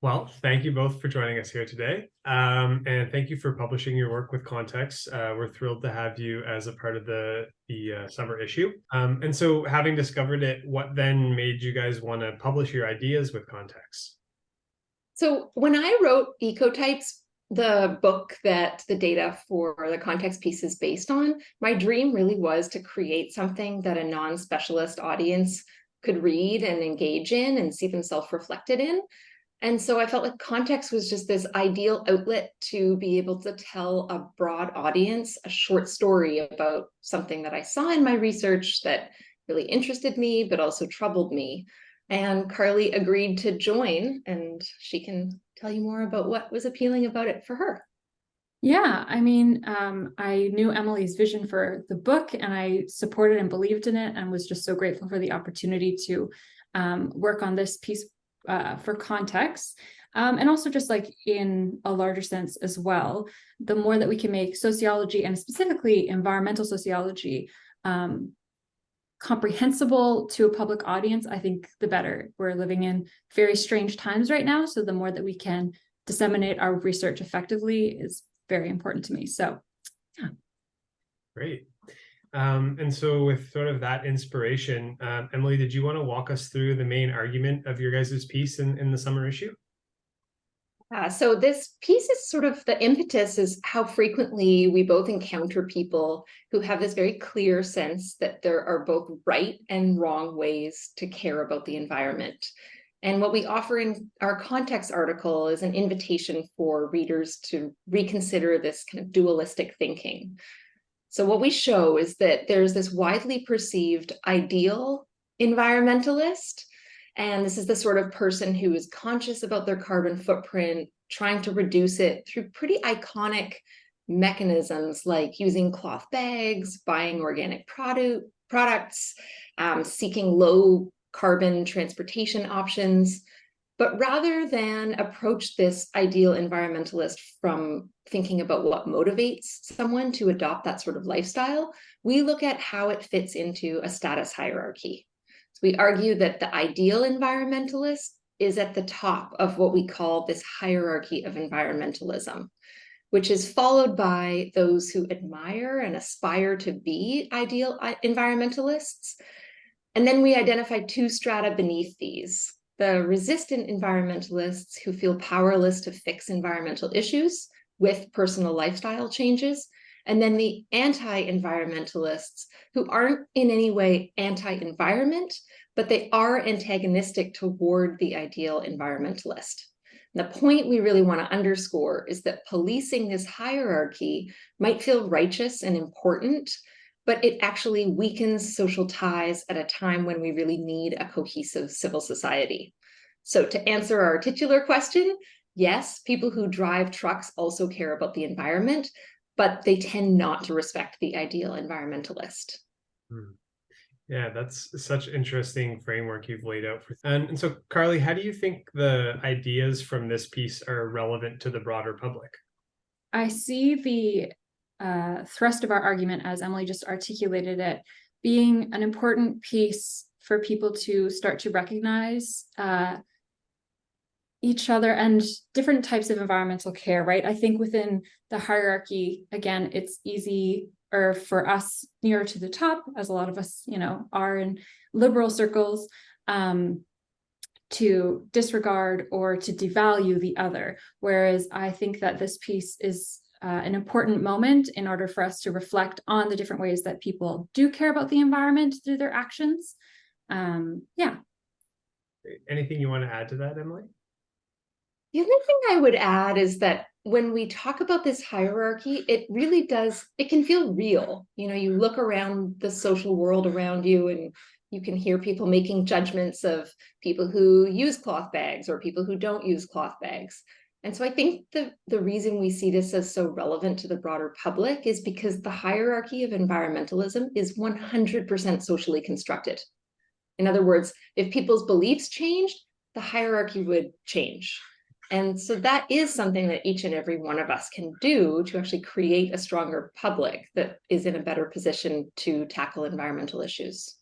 Well, thank you both for joining us here today. And thank you for publishing your work with Context. We're thrilled to have you as a part of the summer issue. And so having discovered it, what then made you guys want to publish your ideas with Context? So when I wrote Ecotypes, the book that the data for the context piece is based on, my dream really was to create something that a non-specialist audience could read and engage in and see themselves reflected in. And so I felt like context was just this ideal outlet to be able to tell a broad audience a short story about something that I saw in my research that really interested me, but also troubled me. And Carly agreed to join, and she can tell you more about what was appealing about it for her. Yeah, I knew Emily's vision for the book and I supported and believed in it and was just so grateful for the opportunity to work on this piece for context. And also just like in a larger sense as well, the more that we can make sociology and specifically environmental sociology comprehensible to a public audience, I think the better. We're living in very strange times right now. So the more that we can disseminate our research effectively is very important to me. So, yeah. Great. And so with sort of that inspiration, Emily, did you want to walk us through the main argument of your guys' piece in the summer issue? So this piece is sort of the impetus is how frequently we both encounter people who have this very clear sense that there are both right and wrong ways to care about the environment. And what we offer in our context article is an invitation for readers to reconsider this kind of dualistic thinking. So what we show is that there's this widely perceived ideal environmentalist, and this is the sort of person who is conscious about their carbon footprint, trying to reduce it through pretty iconic mechanisms like using cloth bags, buying organic products, seeking low carbon transportation options. But rather than approach this ideal environmentalist from thinking about what motivates someone to adopt that sort of lifestyle, we look at how it fits into a status hierarchy. So we argue that the ideal environmentalist is at the top of what we call this hierarchy of environmentalism, which is followed by those who admire and aspire to be ideal environmentalists. And then we identify two strata beneath these: the resistant environmentalists who feel powerless to fix environmental issues with personal lifestyle changes, and then the anti-environmentalists who aren't in any way anti-environment, but they are antagonistic toward the ideal environmentalist. And the point we really want to underscore is that policing this hierarchy might feel righteous and important, but it actually weakens social ties at a time when we really need a cohesive civil society. So to answer our titular question, yes, people who drive trucks also care about the environment, but they tend not to respect the ideal environmentalist. Yeah, that's such interesting framework you've laid out for. And so, Carly, how do you think the ideas from this piece are relevant to the broader public? I see the thrust of our argument, as Emily just articulated it, being an important piece for people to start to recognize each other and different types of environmental care, right? I think within the hierarchy, again, it's easy or for us nearer to the top, as a lot of us, are in liberal circles, to disregard or to devalue the other. Whereas I think that this piece is an important moment in order for us to reflect on the different ways that people do care about the environment through their actions. Yeah. Anything you want to add to that, Emily? The other thing I would add is that when we talk about this hierarchy, it can feel real. You look around the social world around you and you can hear people making judgments of people who use cloth bags or people who don't use cloth bags. And so I think the reason we see this as so relevant to the broader public is because the hierarchy of environmentalism is 100% socially constructed. In other words, if people's beliefs changed, the hierarchy would change. And so that is something that each and every one of us can do to actually create a stronger public that is in a better position to tackle environmental issues.